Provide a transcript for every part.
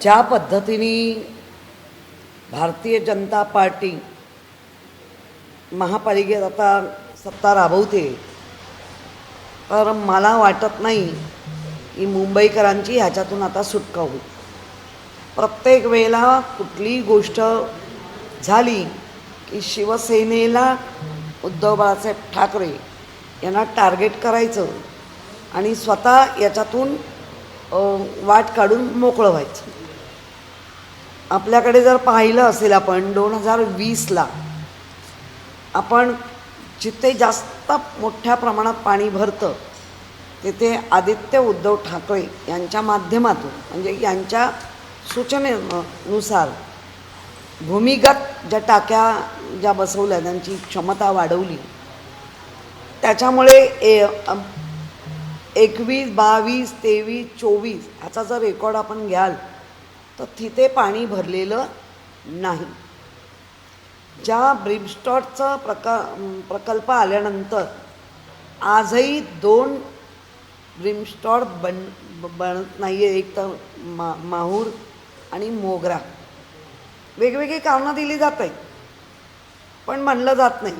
ज्या पद्धतीने भारतीय जनता पार्टी महापालिकेत आता सत्ता राबवते, तर मला वाटत नाही की मुंबईकरांची ह्याच्यातून आता सुटका होईल. प्रत्येक वेळेला कुठलीही गोष्ट झाली की शिवसेनेला उद्धव बाळासाहेब ठाकरे यांना टार्गेट करायचं आणि स्वतः याच्यातून वाट काढून मोकळं व्हायचं. आपल्याकडे जर पाहिलं असेल आपण 2020ला आपण जिथे जास्त मोठ्या प्रमाणात पाणी भरतं तिथे आदित्य उद्धव ठाकरे यांच्या माध्यमातून म्हणजे यांच्या सूचनेनुसार भूमिगत ज्या टाक्या ज्या बसवल्या त्यांची क्षमता वाढवली. त्याच्यामुळे 21, 22, 23, 24 ह्याचा जर रेकॉर्ड आपण घ्याल तर तिथे पाणी भरलेलं नाही. ज्या ब्रिमस्टॉटचा प्रकल्प आल्यानंतर आजही 2 ब्रिमस्टॉट बनत नाही आहे. एक तर माहूर आणि मोगरा. वेगवेगळी कारणं दिली जात आहेत पण म्हणलं जात नाही.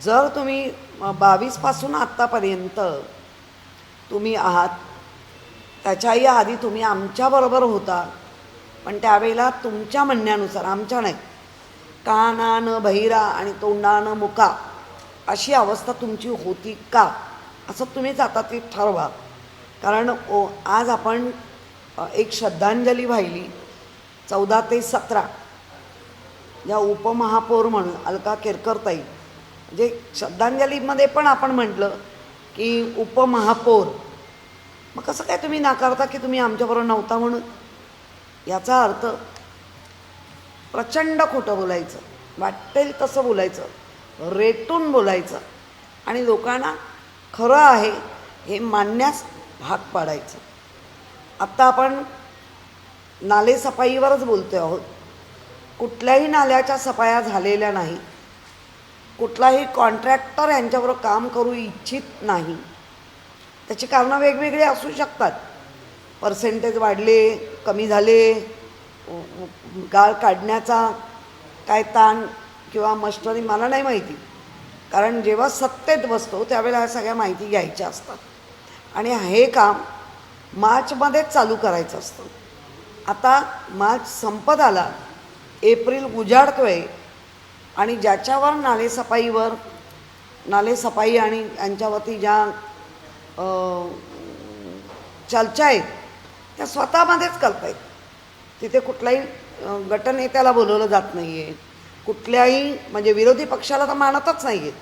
जर तुम्ही 22पासून आत्तापर्यंत तुम्ही आहात, त्याच्याही आधी तुम्ही आमच्याबरोबर होता, पण त्यावेळेला तुमच्या म्हणण्यानुसार, आमच्या नाही, कानानं बहिरा आणि तोंडानं मुका अशी अवस्था तुमची होती का असं तुम्हीच आता ते ठरवा. कारण आज आपण एक श्रद्धांजली वाहिली 14 ते 17 या उपमहापौर म्हणून अलका केरकरताई, म्हणजे श्रद्धांजलीमध्ये पण आपण म्हटलं की उपमहापौर. मग कसं काय तुम्ही नाकारता की तुम्ही आमच्याबरोबर नव्हता म्हणून? याचा अर्थ प्रचंड खोटं बोलायचं, वाटेल तसं बोलायचं, रेटून बोलायचं आणि लोकांना खरं आहे हे मानण्यास भाग पाडायचं. आत्ता आपण नालेसफाईवरच बोलतो आहोत. कुठल्याही नाल्याच्या सफाया झालेल्या नाही. कुठलाही कॉन्ट्रॅक्टर यांच्याबरोबर काम करू इच्छित नाही. त्याची कारणं वेगवेगळी असू शकतात. पर्सेंटेज वाढले, कमी झाले, गाळ काढण्याचा काय ताण किंवा मस्टरी मला नाही माहिती. कारण जेव्हा सत्तेत बसतो त्यावेळेला ह्या सगळ्या माहिती घ्यायच्या असतात आणि हे काम मार्चमध्येच चालू करायचं असतं. आता मार्च संपत आला, एप्रिल उजाडतो आहे आणि ज्याच्यावर नालेसफाई आणि यांच्यावरती ज्या चर्चा आहेत त्या स्वतःमध्येच करत आहेत. तिथे कुठलाही गटनेत्याला बोलवलं जात नाही आहे. कुठल्याही म्हणजे विरोधी पक्षाला तर मानतच नाही आहेत.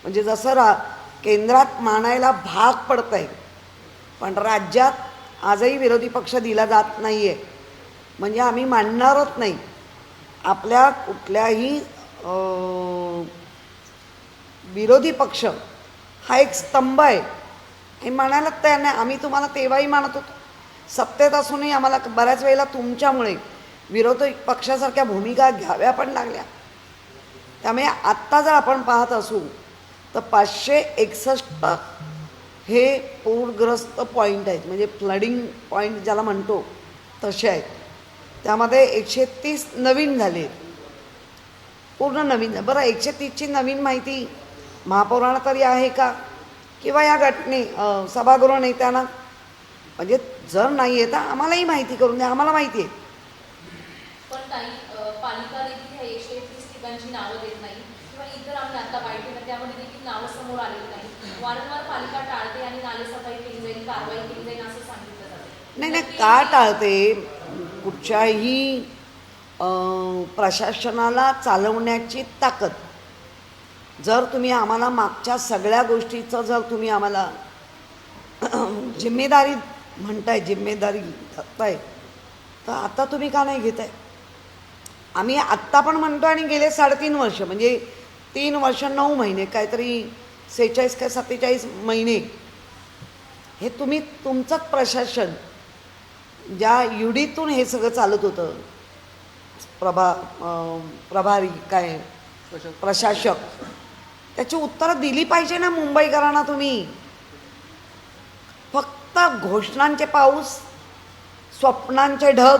म्हणजे जसं केंद्रात मानायला भाग पडत आहे पण राज्यात आजही विरोधी पक्ष दिला जात नाही आहे. म्हणजे आम्ही मानणारच नाही. आपल्या कुठल्याही विरोधी पक्ष हा एक स्तंभ आहे हे मानायला तयार नाही. आम्ही तुम्हाला तेव्हाही मानत होतो. सत्तेत असूनही आम्हाला बऱ्याच वेळेला तुमच्यामुळे विरोधी पक्षासारख्या भूमिका घ्याव्या पण लागल्या. त्यामुळे आत्ता जर आपण पाहत असू तर 561 हे पूरग्रस्त पॉईंट आहेत, म्हणजे फ्लडिंग पॉईंट ज्याला म्हणतो तसे आहेत. त्यामध्ये 130 नवीन झाले, पूर्ण नवीन. बरं, 130ची नवीन माहिती महापौरांना तरी आहे का किंवा या सभागृह नेत्यांना? म्हणजे जर नाही आहे तर आम्हालाही माहिती करून द्या, आम्हाला माहिती आहे. पण काही पालिका देखील ह्या 131 ठिकाणची नावं देत नाही किंवा इतर आम्ही आता पाहिजे त्यामध्ये देखील नावं समोर आलेली नाही. वारंवार पालिका टाळते आणि नालेसफाई केली जाईल, कारवाई केली जाईल असं सांगितलं जातं. नाही, का टाळते? कुठच्याही प्रशासनाला चालवण्याची ताकद जर तुम्ही आम्हाला मागच्या सगळ्या गोष्टीचं जर तुम्ही आम्हाला जिम्मेदारी म्हणताय, जिम्मेदारी घेताय, तर आता तुम्ही का नाही घेताय? आम्ही आत्ता पण म्हणतो आणि गेले 3.5 वर्ष म्हणजे 3 वर्ष 9 महिने काहीतरी 46 का 47 महिने हे तुम्ही तुमचंच प्रशासन ज्या युडीतून हे सगळं चालत होतं, प्रभारी काय प्रशासक, त्याची उत्तरं दिली पाहिजे ना मुंबईकरांना तुम्ही. फक्त घोषणांचे पाऊस, स्वप्नांचे ढग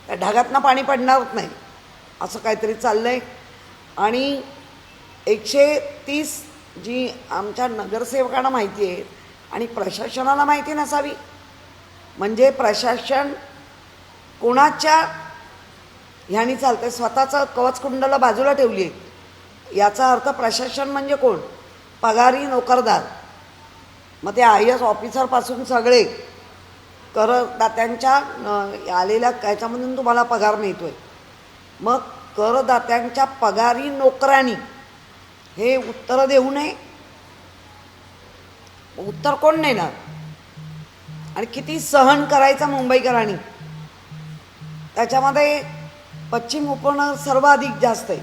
त्या ढगातनं पाणी पडणारच नाही असं काहीतरी चाललं आहे. आणि 130 जी आमच्या नगरसेवकांना माहिती आहे आणि प्रशासनाला माहिती नसावी, म्हणजे प्रशासन कोणाच्या ह्यानी चालतं, स्वतःचं कवचकुंडला बाजूला ठेवली आहे. याचा अर्थ प्रशासन म्हणजे कोण? पगारी नोकरदार. मग ते IAS ऑफिसरपासून सगळे करदात्यांच्या आलेल्या याच्यामधून तुम्हाला पगार मिळतो आहे. मग करदात्यांच्या पगारी नोकरांनी हे उत्तरं देऊ नये. उत्तर कोण देणार? आणि किती सहन करायचं मुंबईकरांनी? त्याच्यामध्ये पश्चिम उपनगर सर्वाधिक जास्त आहे.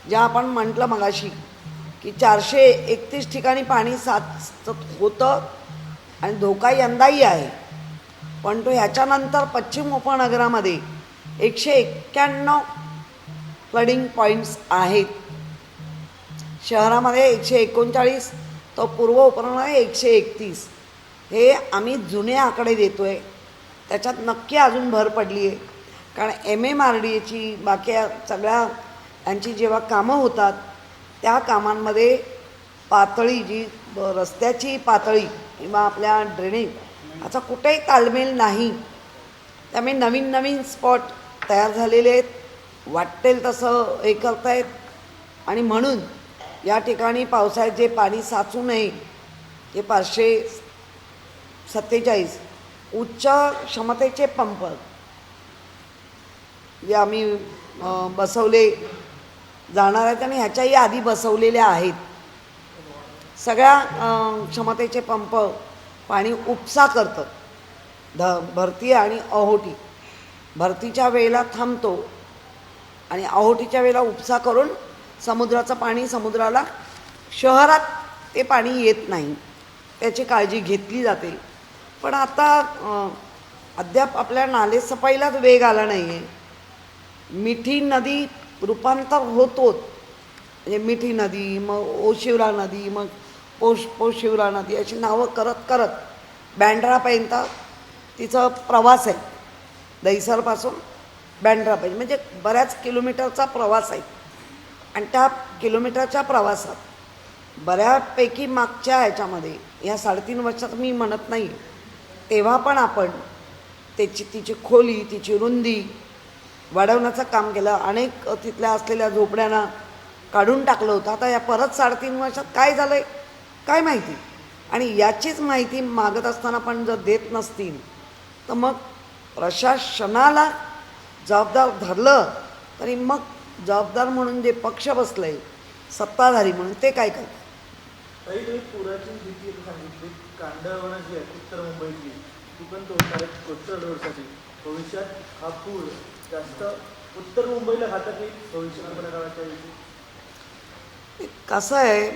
ज्या आपण म्हटलं मगाशी की 431 ठिकाणी पाणी साचत होतं आणि धोका यंदाही आहे. पण तो ह्याच्यानंतर पश्चिम उपनगरामध्ये 191 फ्लडिंग पॉईंट्स आहेत. शहरामध्ये 139, तर पूर्व उपनगरामध्ये 131. हे आम्ही जुने आकडे देतो आहे. त्याच्यात नक्की अजून भर पडली आहे. कारण MMRDAची बाकी सगळ्या यांची जेव्हा कामं होतात त्या कामांमध्ये पातळी जी रस्त्याची पातळी किंवा आपल्या ड्रेनेज याचा कुठेही ताळमेळ नाही. त्यामुळे नवीन नवीन स्पॉट तयार झालेले आहेत, वाटेल तसं हे करतायत. आणि म्हणून या ठिकाणी पावसाळ्यात जे पाणी साचू नये ते 547 उच्च क्षमतेचे पंप जे आम्ही बसवले जाणार आहेत आणि ह्याच्याही आधी बसवलेल्या आहेत. सगळ्या क्षमतेचे पंप पाणी उपसा करतं. भरती आणि अहोटी. भरतीच्या वेळेला थांबतो आणि अहोटीच्या वेळेला उपसा करून समुद्राचं पाणी समुद्राला, शहरात ते पाणी येत नाही, त्याची काळजी घेतली जाते. पण आता अद्याप आपल्या नालेसफाईलाच वेग आला नाही आहे. मिठी नदी रूपांतर होतोच, म्हणजे मिठी नदी, मग ओशिवरा नदी, मग पोशिवरा नदी, अशी नावं करत करत बँड्रापर्यंत तिचा प्रवास आहे. दहिसरपासून बँड्रापर्यंत म्हणजे बऱ्याच किलोमीटरचा प्रवास आहे. आणि त्या किलोमीटरच्या प्रवासात बऱ्यापैकी मागच्या ह्याच्यामध्ये या 3.5 वर्षात मी म्हणत नाही, तेव्हा पण आपण तिची खोली, तिची रुंदी वाढवण्याचं काम केलं. अनेक तिथल्या असलेल्या झोपड्यांना काढून टाकलं होतं. आता या परत 3.5 वर्षात काय झालं आहे काय माहिती. आणि याचीच माहिती मागत असताना पण जर देत नसतील तर मग प्रशासनाला जबाबदार धरलं तरी मग जबाबदार म्हणून जे पक्ष बसलं आहे सत्ताधारी म्हणून ते काय करतात. काही तुम्ही पुराची भीती सांगितली, कांडवणं जी आहे उत्तर मुंबईची ती पण तोडणार आहेत कोस्टल रोडसाठी. भविष्यात हा पूर जास्त उत्तर मुंबईला घातक येईल भविष्यात काळाच्या दिवशी. कसं आहे,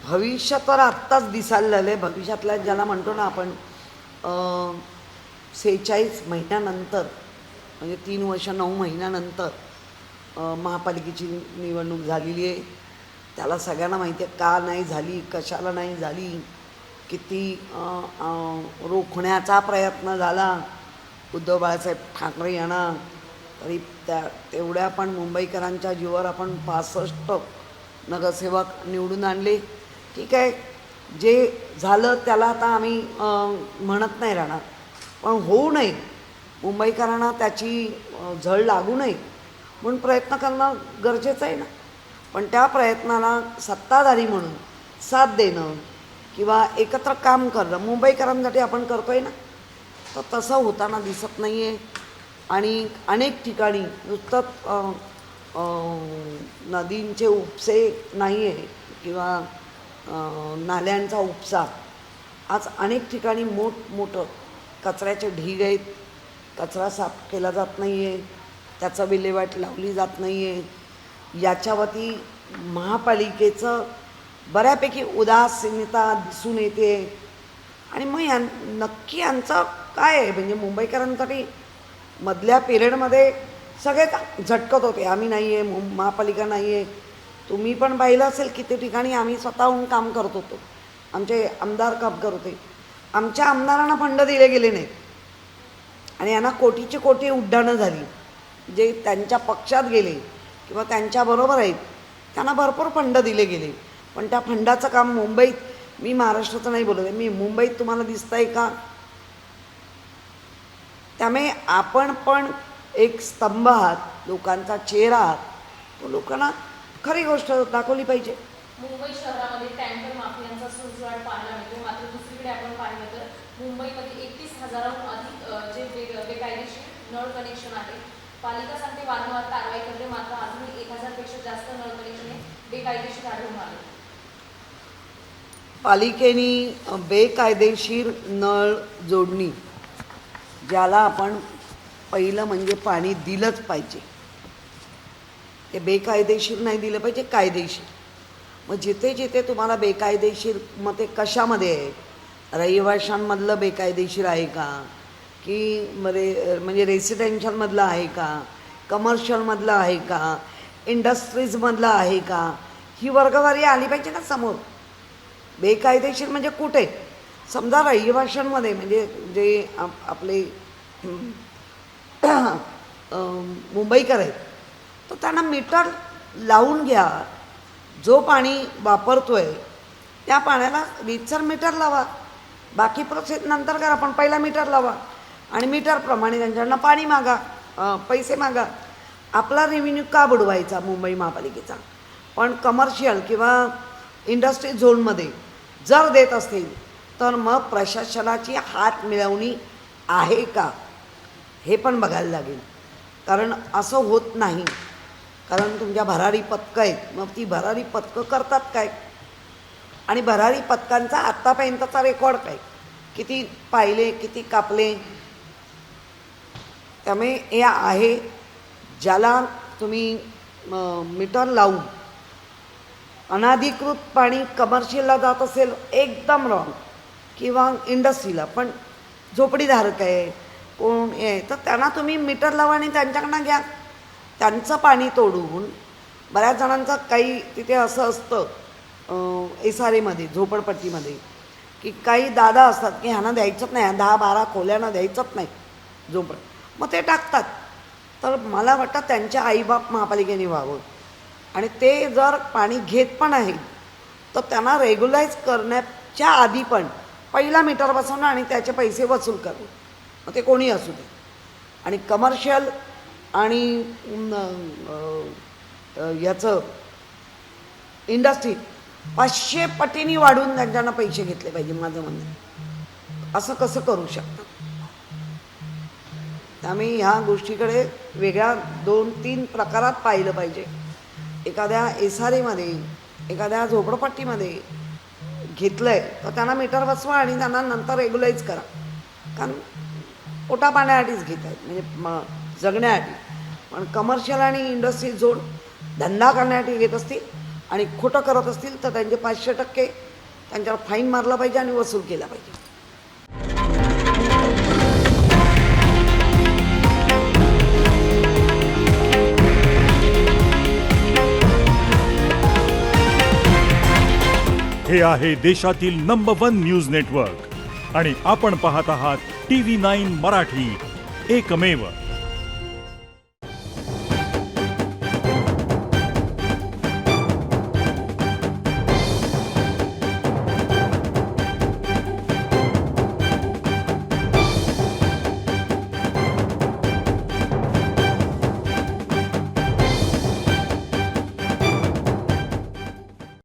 भविष्य तर आत्ताच दिसायला लागलं आहे. भविष्यातल्या ज्याला म्हणतो ना आपण 46 महिन्यानंतर, म्हणजे 3 वर्ष 9 महिन्यानंतर महापालिकेची निवडणूक झालेली आहे. त्याला सगळ्यांना माहिती आहे का नाही झाली, कशाला नाही झाली, किती रोखण्याचा प्रयत्न झाला उद्धव बाळासाहेब ठाकरे यांना. तरी तेवढ्या पण मुंबईकरांच्या जीवावर आपण 65 नगरसेवक निवडून आणले. ठीक आहे, जे झालं त्याला आता आम्ही म्हणत नाही राहणार, पण होऊ नये, मुंबईकरांना त्याची झळ लागू नये म्हणून प्रयत्न करणं गरजेचं आहे ना. पण त्या प्रयत्नाला सत्ताधारी म्हणून साथ देणं किंवा एकत्र काम करणं मुंबईकरांसाठी आपण करतो आहे ना, तर तसं होताना दिसत नाही आहे. आणि अनेक ठिकाणी नुसतं नदींचे उपसे नाही आहे किंवा नाल्यांचा उपसा, आज अनेक ठिकाणी मोठमोठं कचऱ्याचे ढीग आहेत. कचरा साफ केला जात नाही आहे, त्याचं विल्हेवाट लावली जात नाही आहे. याच्यावरती महापालिकेचं बऱ्यापैकी उदासीनता दिसून येते. आणि मग नक्की यांचं काय आहे, म्हणजे मुंबईकरांसाठी मधल्या पिरियडमध्ये सगळेच झटकत होते, आम्ही नाही आहे, महापालिका नाही आहे. तुम्ही पण पाहिलं असेल किती ठिकाणी आम्ही स्वतःहून काम करत होतो, आमचे आमदार काम करत होते. आमच्या आमदारांना फंड दिले गेले नाहीत आणि यांना कोटीची कोटी उड्डाणं झाली. जे त्यांच्या पक्षात गेले किंवा त्यांच्याबरोबर आहेत त्यांना भरपूर फंड दिले गेले, पण त्या फंडाचं काम मुंबईत, मी महाराष्ट्राचं नाही बोलत आहे, मी मुंबईत तुम्हाला दिसतं आहे का? त्यामुळे आपण पण एक स्तंभ आहात, लोकांचा चेहरा आहात, तो लोकांना खरी गोष्ट दाखवली पाहिजे. मुंबई शहरामध्ये टँकर माफियांचा सुळसुळाट पाहायला मिळतो. मात्र दुसरीकडे आपण पाहिलं तर मुंबईमध्ये 31,000हून अधिक जे बेकायदेशीर नळ कनेक्शन आहे. पालिका सांगते वारंवार कारवाई करते, मात्र अजूनही 1,000 पेक्षा जास्त नळ कनेक्शन बेकायदेशीर आढळून आले. पालिकेने बेकायदेशीर नळ जोडणी, ज्याला आपण पहिलं म्हणजे पाणी दिलंच पाहिजे, ते बेकायदेशीर नाही दिलं पाहिजे, कायदेशीर. मग जिथे जिथे तुम्हाला बेकायदेशीर, मग ते कशामध्ये आहे? रहिवाशांमधलं बेकायदेशीर आहे का, की म्हणजे रेसिडेन्शियलमधलं आहे का, कमर्शियलमधलं आहे का, इंडस्ट्रीजमधलं आहे का, ही वर्गवारी आली पाहिजे ना समोर. बेकायदेशीर म्हणजे कुठे? समजा रहिवाशांमध्ये म्हणजे जे आपले मुंबईकर आहेत, तर त्यांना मीटर लावून घ्या. जो पाणी वापरतोय त्या पाण्याला रीतसर मीटर लावा. बाकी प्रोसेस नंतर करा, पण पहिला मीटर लावा आणि मीटरप्रमाणे त्यांच्याकडनं पाणी मागा, पैसे मागा. आपला रेव्हेन्यू का बुडवायचा मुंबई महापालिकेचा? पण कमर्शियल किंवा इंडस्ट्री झोनमध्ये जर देत असतील तर मग प्रशासनाची हात मिळवणी आहे का, हे पण बघायला लागेल. कारण असं होत नाही. कारण तुमच्या भरारी पथकं आहेत, मग ती भरारी पथकं करतात काय, आणि भरारी पथकांचा आत्तापर्यंतचा रेकॉर्ड काय, किती पाहिले, किती कापले. त्यामुळे हे आहे, ज्याला तुम्ही मीटर लावून अनाधिकृत पाणी कमर्शियलला जात असेल, एकदम रॉंग, किंवा इंडस्ट्रीला, पण झोपडीधारक आहे कोण आहे तर त्यांना तुम्ही मीटर लावा आणि त्यांच्याकडनं घ्या. त्यांचं पाणी तोडून, बऱ्याच जणांचं काही तिथे असं असतं एसआरएमध्ये, झोपडपट्टीमध्ये, की काही दादा असतात की ह्यांना द्यायचंच नाही, 10-12 खोल्यांना द्यायचंच नाही झोपड, मग ते टाकतात. तर मला वाटतं त्यांच्या आईबाप महापालिकेने व्हावं, आणि ते जर पाणी घेत पण आहे तर त्यांना रेग्युलाइज करण्याच्या आधी पण पहिला मीटर बसवणं आणि त्याचे पैसे वसूल करणं, मग ते कोणी असू दे. आणि कमर्शियल आणि याचं इंडस्ट्री 500 पटीने वाढवून त्यांच्यानं पैसे घेतले पाहिजे, माझं म्हणणं आहे. असं कसं करू शकतात? त्यामुळे ह्या गोष्टीकडे वेगळ्या 2-3 प्रकारात पाहिलं पाहिजे. एखाद्या एसआरएमध्ये, एखाद्या झोपडपट्टीमध्ये घेतलं आहे तर त्यांना मीटर बसवा आणि त्यांना नंतर रेग्युलाइज करा. कारण पोटा पाण्यासाठीच घेत आहेत, म्हणजे जगण्यासाठी. पण कमर्शियल आणि इंडस्ट्री झोन धंदा करण्यासाठी घेत असतील आणि खोटं करत असतील तर त्यांचे 500% त्यांच्यावर फाईन मारला पाहिजे आणि वसूल केला पाहिजे. हे आहे देशातील नंबर 1 न्यूज नेटवर्क आणि आपण पाहत आहात TV9 मराठी, एकमेव.